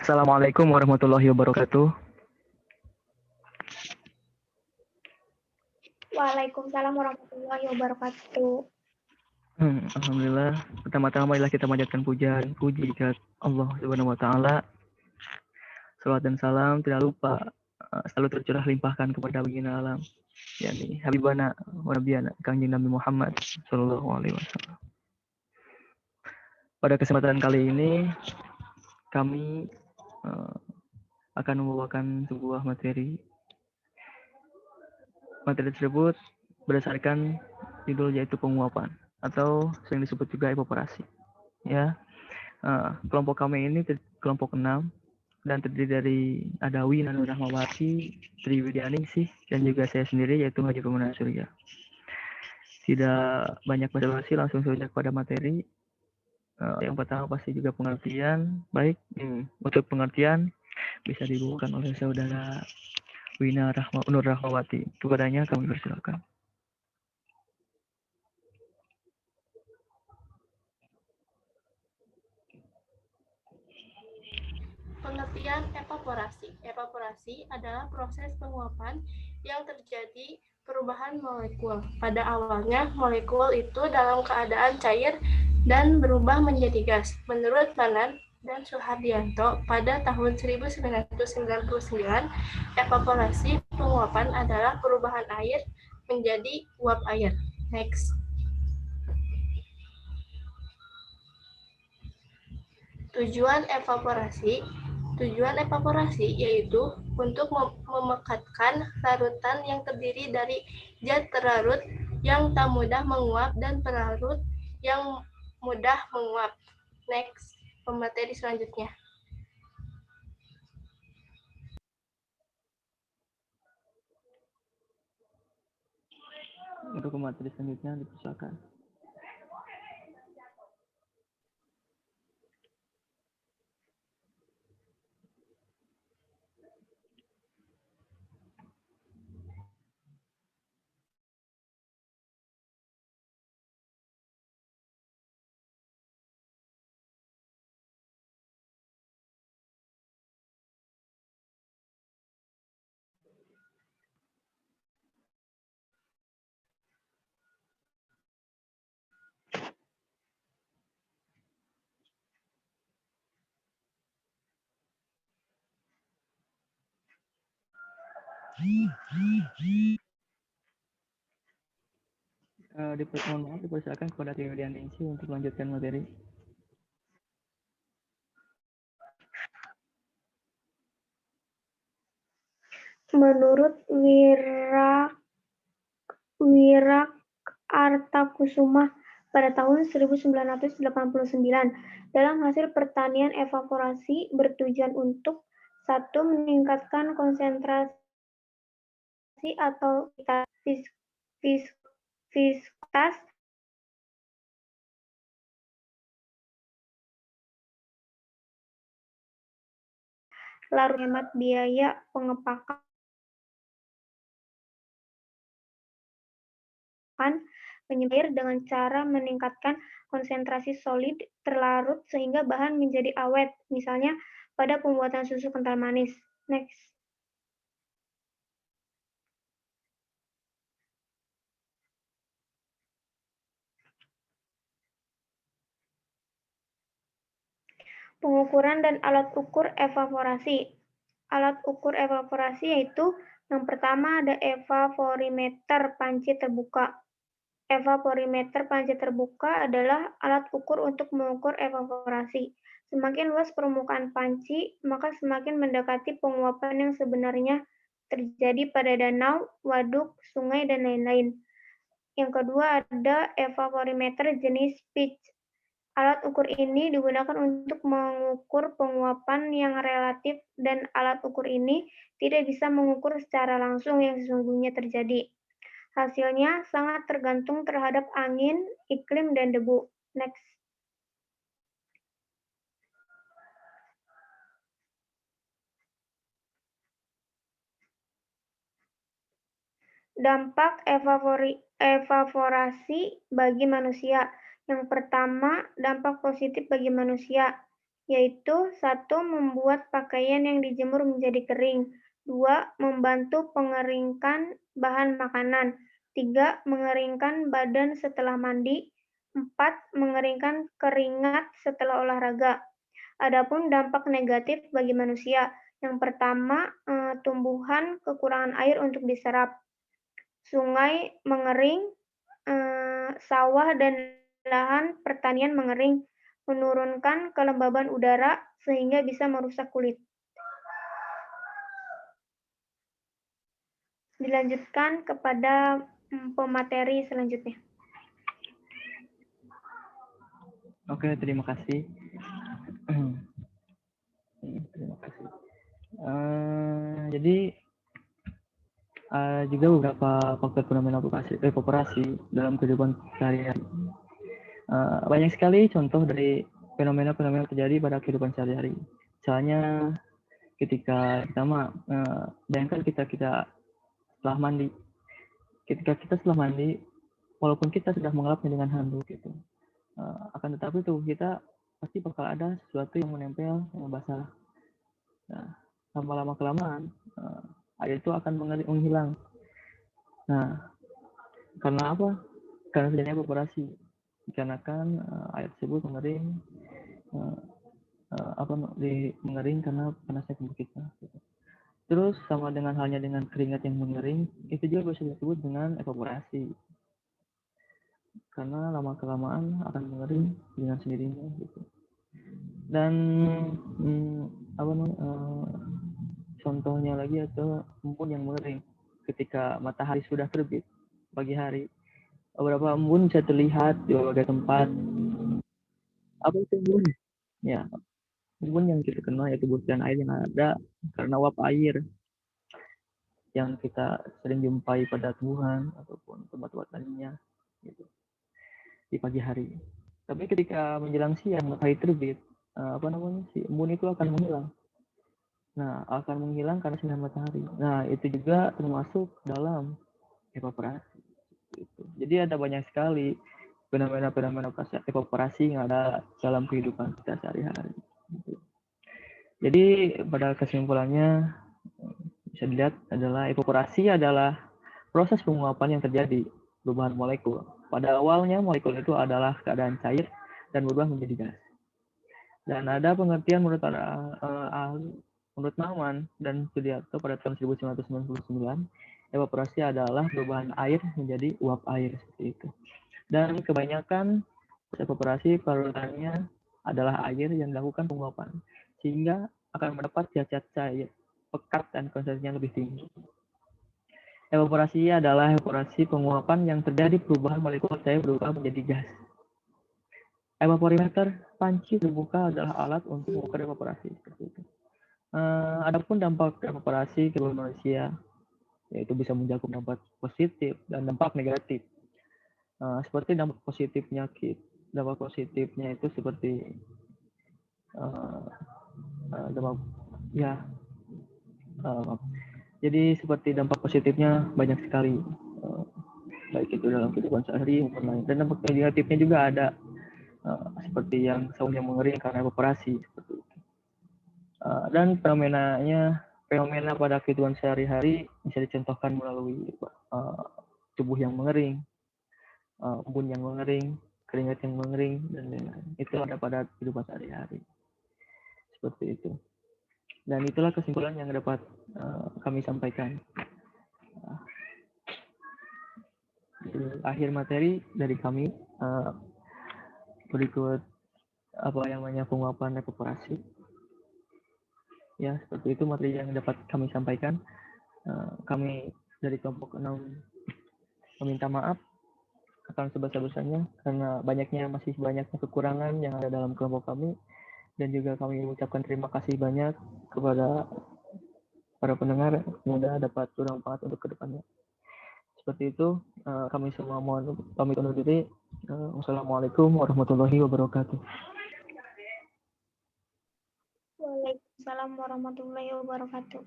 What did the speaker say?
Assalamualaikum warahmatullahi wabarakatuh. Waalaikumsalam warahmatullahi wabarakatuh. Alhamdulillah. Pertama-tama marilah kita panjatkan puji kepada Allah Subhanahu wa taala. Salawat dan salam tidak lupa selalu tercurah limpahkan kepada baginda alam, yakni Habibana wa Nabiyana Kanjeng Nabi Muhammad sallallahu alaihi wasallam. Pada kesempatan kali ini kami akan membawakan sebuah materi. Materi tersebut berdasarkan judul yaitu penguapan atau sering disebut juga evaporasi. Ya, kelompok kami ini kelompok 6 dan terdiri dari ada Wina Nur Rahmawati, Triwidianingsih, dan juga saya sendiri yaitu Haji Pemuna Surya. Tidak banyak basa-basi, langsung saja kepada materi. Yang pertama pasti juga pengertian. Baik, untuk pengertian bisa dibawakan oleh saudara Wina Nur Rahmawati. Kepadanya kami persilakan. Pengertian evaporasi. Evaporasi adalah proses penguapan yang terjadi perubahan molekul. Pada awalnya, molekul itu dalam keadaan cair dan berubah menjadi gas. Menurut Manan dan Suhardianto, pada tahun 1999, evaporasi penguapan adalah perubahan air menjadi uap air. Next. Tujuan evaporasi yaitu untuk memekatkan larutan yang terdiri dari zat terlarut yang tak mudah menguap dan pelarut yang mudah menguap. Next, pemateri selanjutnya. Untuk pemateri selanjutnya dipersilakan. Dipersilakan kepada Triwidianingsih untuk melanjutkan materi. Menurut Wirakartakusuma pada tahun 1989, dalam hasil pertanian evaporasi bertujuan untuk 1. Meningkatkan konsentrasi atau viscositas larut, hemat biaya pengepakan, penyebar dengan cara meningkatkan konsentrasi solid terlarut sehingga bahan menjadi awet, misalnya pada pembuatan susu kental manis. Next. Pengukuran dan alat ukur evaporasi. Alat ukur evaporasi yaitu yang pertama ada evaporimeter panci terbuka. Evaporimeter panci terbuka adalah alat ukur untuk mengukur evaporasi. Semakin luas permukaan panci, maka semakin mendekati penguapan yang sebenarnya terjadi pada danau, waduk, sungai, dan lain-lain. Yang kedua ada evaporimeter jenis pitch. Alat ukur ini digunakan untuk mengukur penguapan yang relatif dan alat ukur ini tidak bisa mengukur secara langsung yang sesungguhnya terjadi. Hasilnya sangat tergantung terhadap angin, iklim, dan debu. Next. Dampak evaporasi bagi manusia. Yang pertama, dampak positif bagi manusia, yaitu 1. Membuat pakaian yang dijemur menjadi kering. 2. Membantu pengeringkan bahan makanan. 3. Mengeringkan badan setelah mandi. 4. Mengeringkan keringat setelah olahraga. Adapun dampak negatif bagi manusia, yang pertama, tumbuhan kekurangan air untuk diserap. Sungai mengering, sawah dan lahan pertanian mengering, menurunkan kelembaban udara sehingga bisa merusak kulit. Dilanjutkan kepada pemateri selanjutnya. Oke, terima kasih. Terima kasih. Jadi juga beberapa faktor fenomena evaporasi dalam kehidupan sehari-hari. Banyak sekali contoh dari fenomena-fenomena terjadi pada kehidupan sehari-hari. Misalnya ketika pertama, bayangkan kita setelah mandi. Ketika kita setelah mandi, walaupun kita sudah mengelapnya dengan handuk gitu, akan tetapi tuh kita pasti bakal ada sesuatu yang menempel yang basah. Nah, lama-lama kelamaan air itu akan menghilang. Nah, karena apa? Karena terjadinya evaporasi. Dikarenakan air tersebut mengering, mengering karena panasnya tubuh kita. Gitu. Terus sama dengan halnya dengan keringat yang mengering, itu juga bisa disebut dengan evaporasi. Karena lama kelamaan akan mengering dengan sendirinya. Gitu. Dan contohnya lagi atau embun yang mengering ketika matahari sudah terbit pagi hari, beberapa embun bisa terlihat di berbagai tempat. Apa itu embun? Ya, embun yang kita kenal yaitu butiran air yang ada karena uap air yang kita sering jumpai pada tumbuhan ataupun tempat-tempat lainnya gitu, di pagi hari. Tapi ketika menjelang siang matahari terbit, si embun itu akan menghilang. Nah, akan menghilang karena sinar matahari. Nah, itu juga termasuk dalam evaporasi. Gitu. Jadi ada banyak sekali fenomena-fenomena evaporasi yang ada dalam kehidupan kita sehari-hari. Gitu. Jadi pada kesimpulannya bisa dilihat adalah evaporasi adalah proses penguapan yang terjadi perubahan molekul. Pada awalnya molekul itu adalah keadaan cair dan berubah menjadi gas. Dan ada pengertian menurut menurut Naumann dan Sudiarto pada tahun 1999, evaporasi adalah perubahan air menjadi uap air seperti itu. Dan kebanyakan evaporasi parutannya adalah air yang dilakukan penguapan, sehingga akan mendapat zat-zat cair pekat dan konsentrasinya lebih tinggi. Evaporasi adalah evaporasi penguapan yang terjadi perubahan molekul cair berubah menjadi gas. Evaporimeter panci terbuka adalah alat untuk mengukur evaporasi seperti itu. Adapun dampak evaporasi ke manusia, yaitu bisa mencakup dampak positif dan dampak negatif. Seperti dampak positif penyakit, dampak positifnya itu seperti jadi seperti dampak positifnya banyak sekali, baik itu dalam kehidupan sehari maupun lain. Dan dampak negatifnya juga ada, seperti yang saung yang mengering karena evaporasi seperti itu. Dan fenomena pada kehidupan sehari-hari bisa dicontohkan melalui tubuh yang mengering, embun yang mengering, keringat yang mengering, dan lain-lain. Itu ada pada kehidupan sehari-hari. Seperti itu. Dan itulah kesimpulan yang dapat kami sampaikan. Akhir materi dari kami, berikut apa yang namanya penguapan evaporasi. Ya, seperti itu materi yang dapat kami sampaikan. Kami dari kelompok 6 meminta maaf akan sebesar-besarnya karena masih banyaknya kekurangan yang ada dalam kelompok kami, dan juga kami mengucapkan terima kasih banyak kepada para pendengar. Semoga dapat bermanfaat untuk kedepannya. Seperti itu, kami semua mohon pamit undur diri. Wassalamualaikum warahmatullahi wabarakatuh. Waalaikumsalam warahmatullahi wabarakatuh.